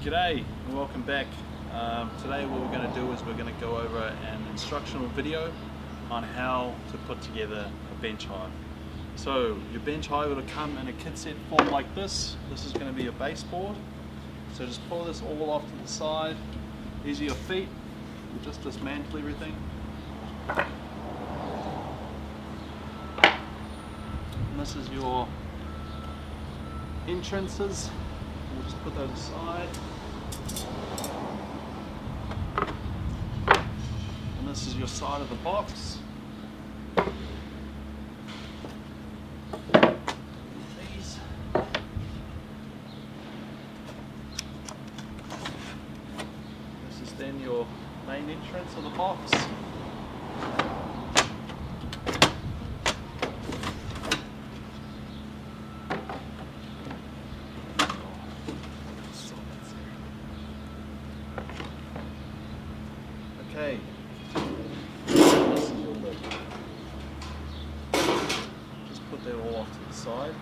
G'day and welcome back. Today what we're going to do is we're going to go over an instructional video on how to put together a bench hive. So your bench hive will come in a kit set form like this. This is going to be a baseboard. So just pull this all off to the side. These are your feet. We'll just dismantle everything. And this is your entrances. We'll just put those aside. And this is your side of the box. These. This is then your main entrance of the box. Okay, this is your lid. Just put that all off to the side.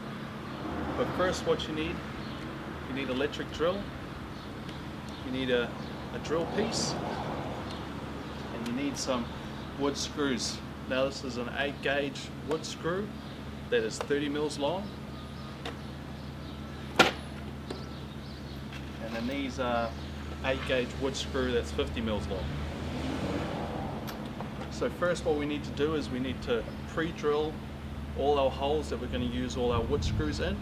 But first what you need electric drill, you need a drill piece, and you need some wood screws. Now this is an 8 gauge wood screw that is 30 mils long. And then these are 8 gauge wood screw that's 50 mils long. So first what we need to do is we need to pre-drill all our holes that we're going to use all our wood screws in.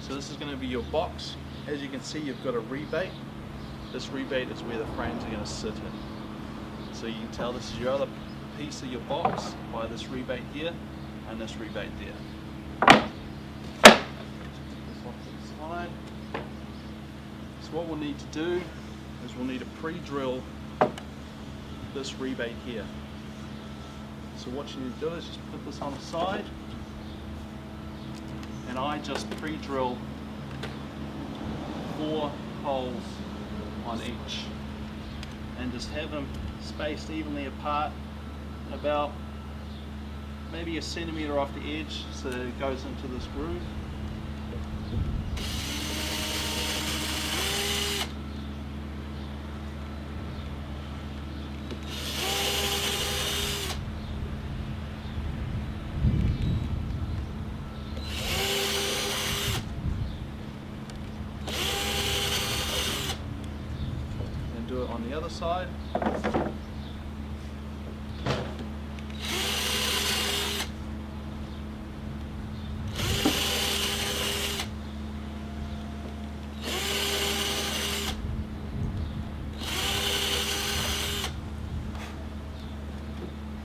So this is going to be your box. As you can see, you've got a rebate. This rebate is where the frames are going to sit in. So you can tell this is your other piece of your box by this rebate here and this rebate there. This off to the side. So what we'll need to do is we'll need to pre-drill this rebate here. So what you need to do is just put this on the side, and I just pre-drill 4 holes on each, and just have them spaced evenly apart, about maybe a centimetre off the edge, so that it goes into this groove. Do it on the other side.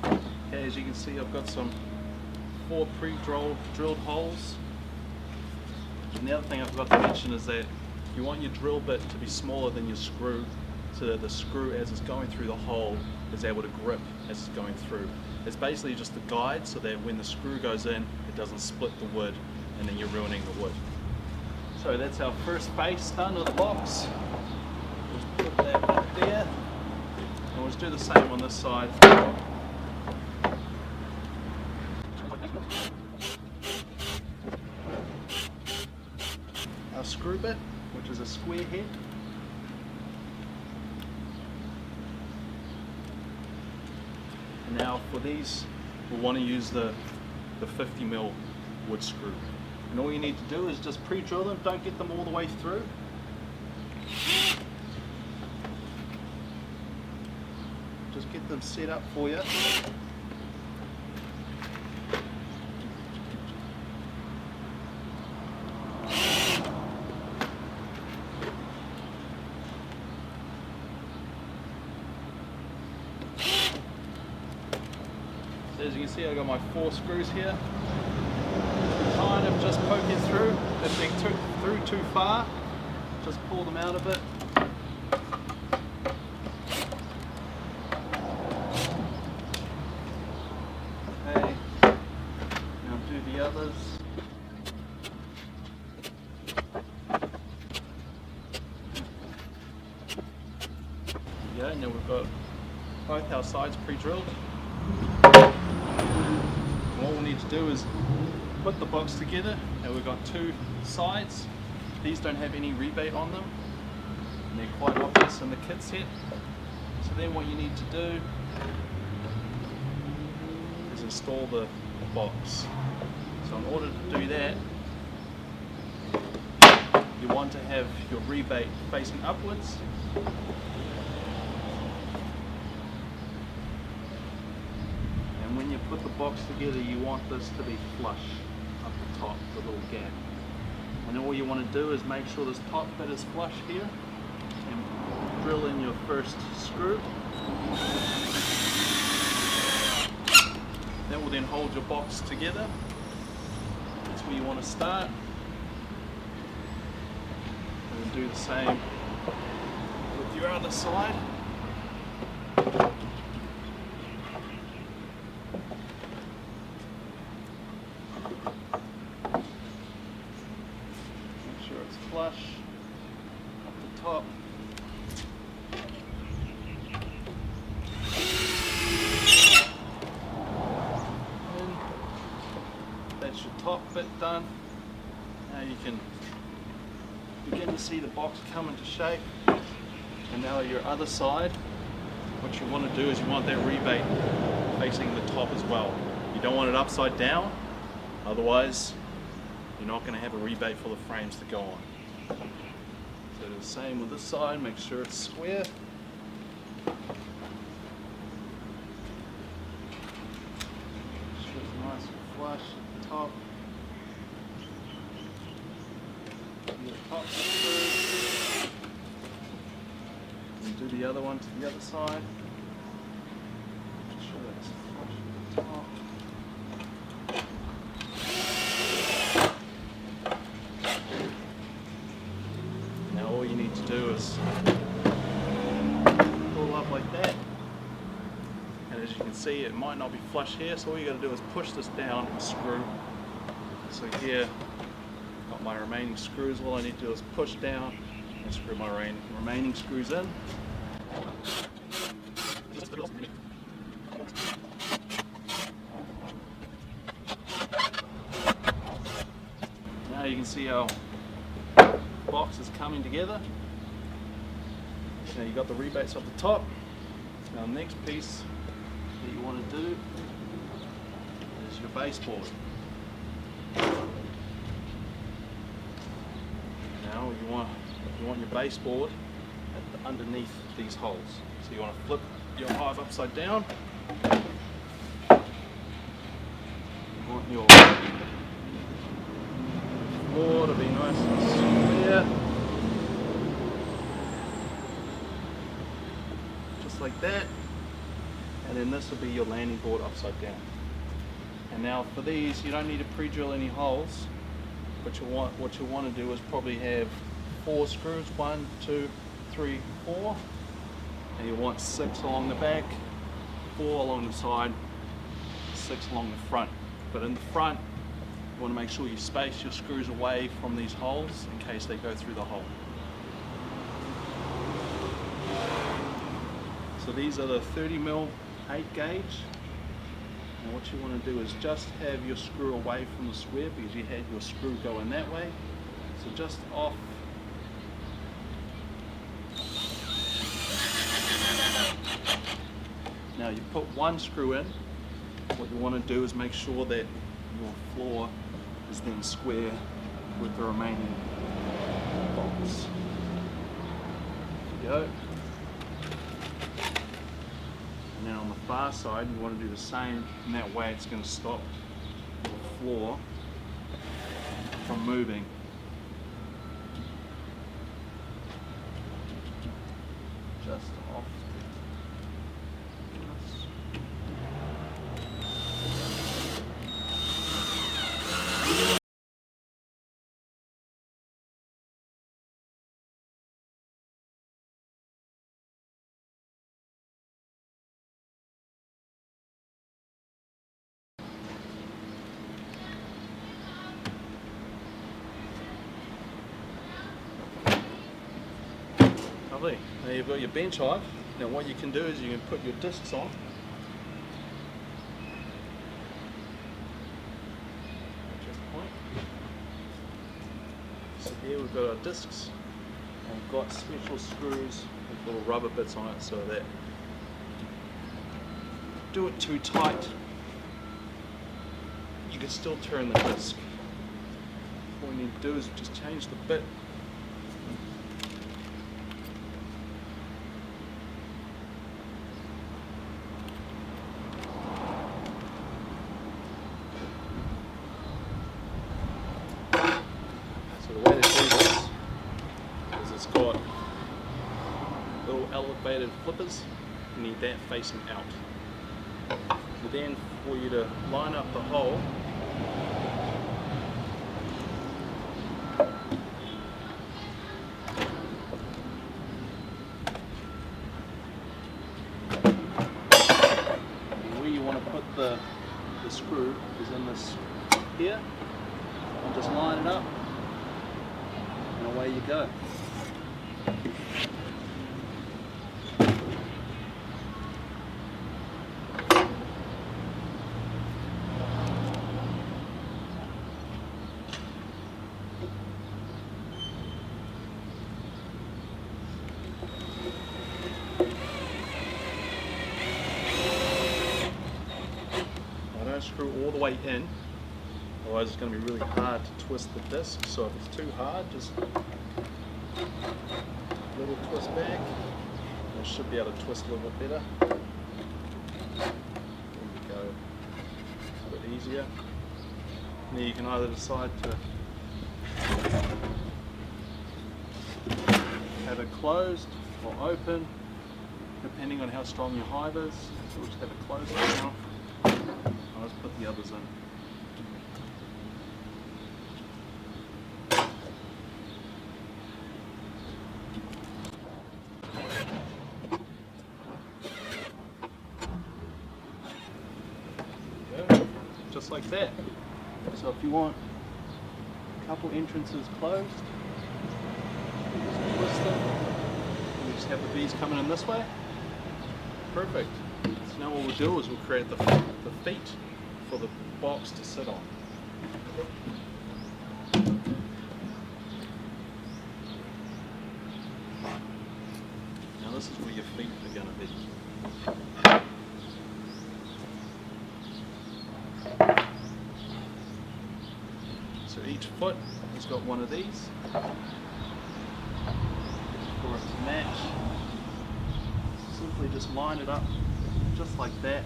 Okay, as you can see, I've got some 4 pre-drilled holes. And the other thing I forgot to mention is that you want your drill bit to be smaller than your screw, so that the screw, as it's going through the hole, is able to grip as it's going through. It's basically just a guide so that when the screw goes in, it doesn't split the wood and then you're ruining the wood. So that's our first base done of the box. We'll just put that back there, and we'll just do the same on this side. Our screw bit, which is a square head. Now for these, we'll want to use the 50 mil wood screw. And all you need to do is just pre-drill them, don't get them all the way through. Just get them set up for you. So as you can see, I've got my 4 screws here. Kind of just poking through. If they took through too far, just pull them out a bit. Okay, now do the others. Yeah, now we've got both our sides pre-drilled. What we'll need to do is put the box together. Now we've got 2 sides. These don't have any rebate on them, and they're quite obvious in the kit set. So then what you need to do is install the box. So in order to do that, you want to have your rebate facing upwards. And when you put the box together, you want this to be flush up the top, the little gap. And then all you want to do is make sure this top bit is flush here, and drill in your first screw. That will then hold your box together. That's where you want to start. And do the same with your other side. Make sure it's flush up the top. And that's your top bit done. Now you can begin to see the box come into shape. And now your other side, what you want to do is you want that rebate facing the top as well. You don't want it upside down, otherwise you're not going to have a rebate for the frames to go on. So do the same with this side, make sure it's square. Make sure it's nice and flush at the top. Top screw. And do the other one to the other side. Make sure that's flush at the top. Now all you need to do is pull up like that. And as you can see, it might not be flush here, so all you got to do is push this down and screw. So here, got my remaining screws. All I need to do is push down and screw my remaining screws in. Now you can see our box is coming together. Now you got the rebates at the top. Now the next piece that you want to do is your baseboard. Now you want your baseboard underneath these holes. So you want to flip your hive upside down. You want your floor to be nice and square. Just like that. And then this will be your landing board upside down. And now for these, you don't need to pre-drill any holes. What you want to do is probably have 4 screws, 1, 2, 3, 4, and you want 6 along the back, 4 along the side, 6 along the front. But in the front, you want to make sure you space your screws away from these holes in case they go through the hole. So these are the 30mm 8 gauge. And what you want to do is just have your screw away from the square because you had your screw going that way. So just off. Now you put 1 screw in. What you want to do is make sure that your floor is then square with the remaining box. There you go. And then on the far side, you want to do the same, and that way it's going to stop the floor from moving. Just off. Lovely. Now you've got your bench hive. Now what you can do is you can put your discs on. So here we've got our discs, and we've got special screws with little rubber bits on it so that do it too tight, you can still turn the disc. All you need to do is just change the bit. So the way to do this is it's got little elevated flippers. You need that facing out. So then for you to line up the hole, where you want to put the screw is in this here, and just line it up and away you go. Screw all the way in, otherwise it's going to be really hard to twist the disc. So if it's too hard, just a little twist back, and it should be able to twist a little bit better. There you go, a bit easier. Now you can either decide to have it closed or open, depending on how strong your hive is. So we'll just have it closed right now. Let's put the others in. There we go. Just like that. So if you want a couple entrances closed, you just twist them. You just have the bees coming in this way. Perfect. So now what we'll do is we'll create the feet for the box to sit on. Now this is where your feet are going to be. So each foot has got one of these for it to match. Simply just line it up just like that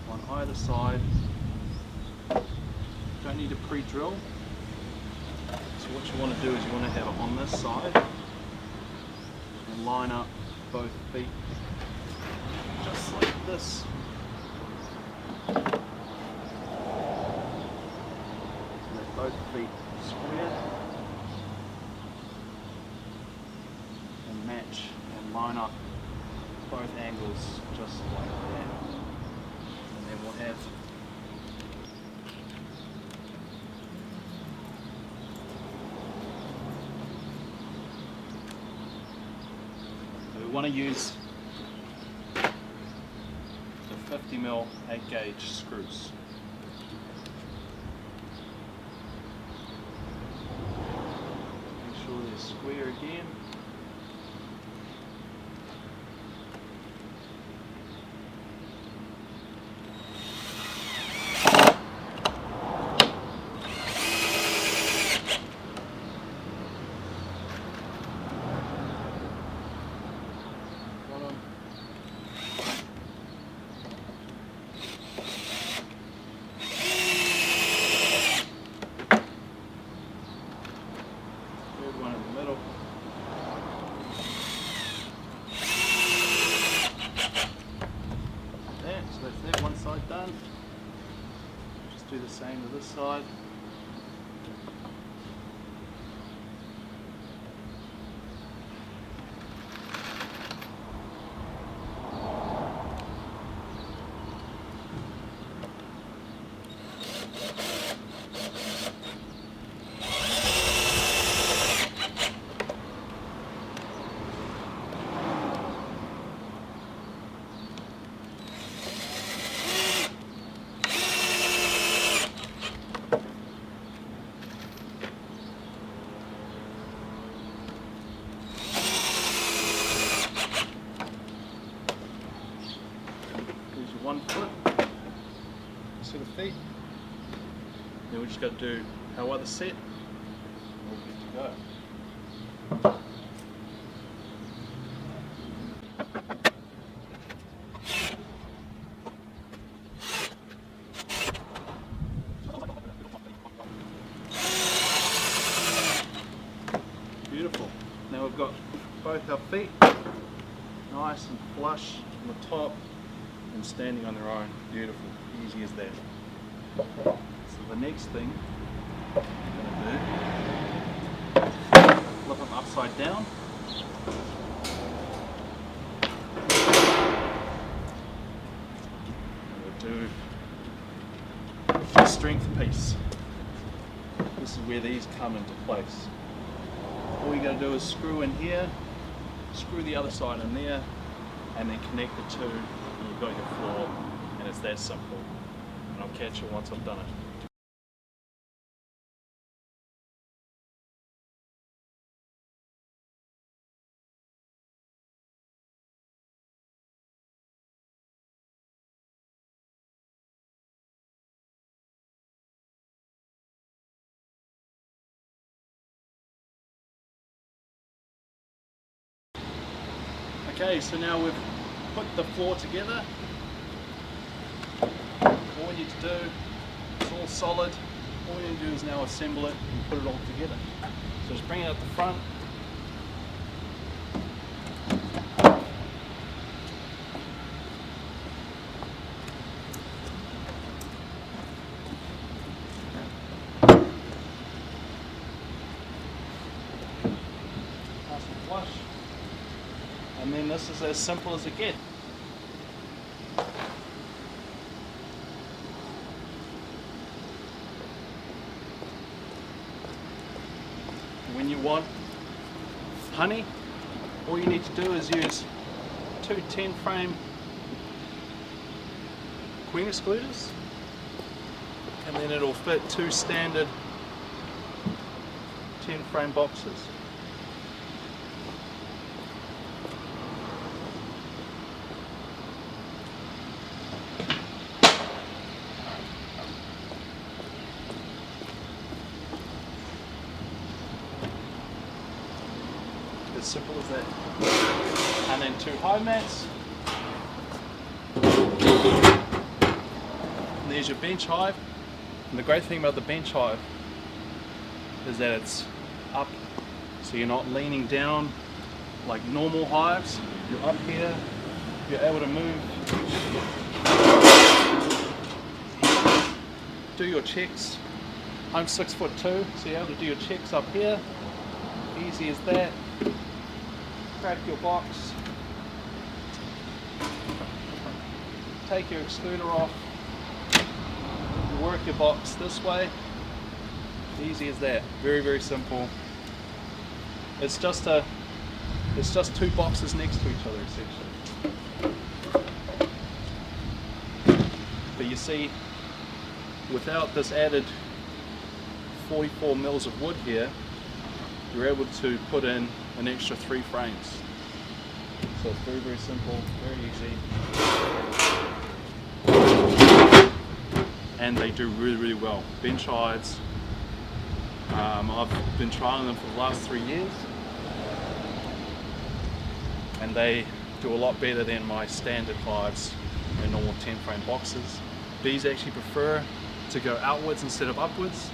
on either side. Don't need to pre-drill. So what you want to do is you want to have it on this side and line up both feet just like this. Let both feet square and match and line up both angles just like that. And then we'll have we want to use the 50mm 8-gauge screws. Make sure they're square again. Done. Just do the same to this side. feet. Then we just got to do our other set. We're good to go. Beautiful. Now we've got both our feet nice and flush on the top and standing on their own. Beautiful. Easy as that. So the next thing I'm going to do, flip them upside down. We'll do the strength piece. This is where these come into place. All you got to do is screw in here, screw the other side in there, and then connect the two, and you've got your floor, and it's that simple. And I'll catch you once I've done it. Okay, so now we've put the floor together. All we need to do, it's all solid. All we need to do is now assemble it and put it all together. So just bring it out the front. Nice and flush. And then this is as simple as it gets. When you want honey, all you need to do is use two 10-frame queen excluders, and then it'll fit two standard 10-frame boxes. As simple as that. And then two hive mats. And there's your bench hive. And the great thing about the bench hive is that it's up, so you're not leaning down like normal hives. You're up here, you're able to move. Do your checks. I'm 6'2", so you're able to do your checks up here. Easy as that. Crack your box, take your excluder off, you work your box this way, easy as that, very, very simple. It's just two boxes next to each other essentially. But you see, without this added 44 mils of wood here, you're able to put in an extra 3 frames. So it's very, very simple, very easy. And they do really, really well. Bench hives, I've been trialing them for the last 3 years. And they do a lot better than my standard hives in normal 10-frame boxes. Bees actually prefer to go outwards instead of upwards.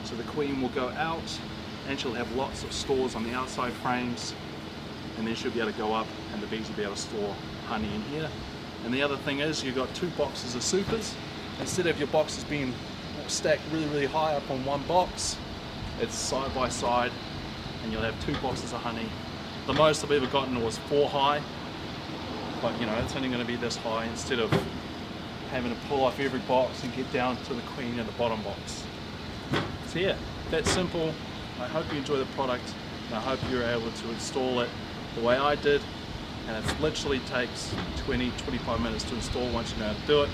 So the queen will go out, and she'll have lots of stores on the outside frames, and then she'll be able to go up and the bees will be able to store honey in here. And the other thing is, you've got 2 boxes of supers. Instead of your boxes being stacked really, really high up on one box, it's side by side, and you'll have 2 boxes of honey. The most I've ever gotten was 4 high, but you know, it's only going to be this high instead of having to pull off every box and get down to the queen in the bottom box. So yeah, that's simple. I hope you enjoy the product, and I hope you're able to install it the way I did, and it literally takes 20-25 minutes to install once you know how to do it.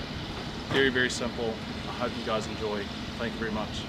Very, very simple. I hope you guys enjoy. Thank you very much.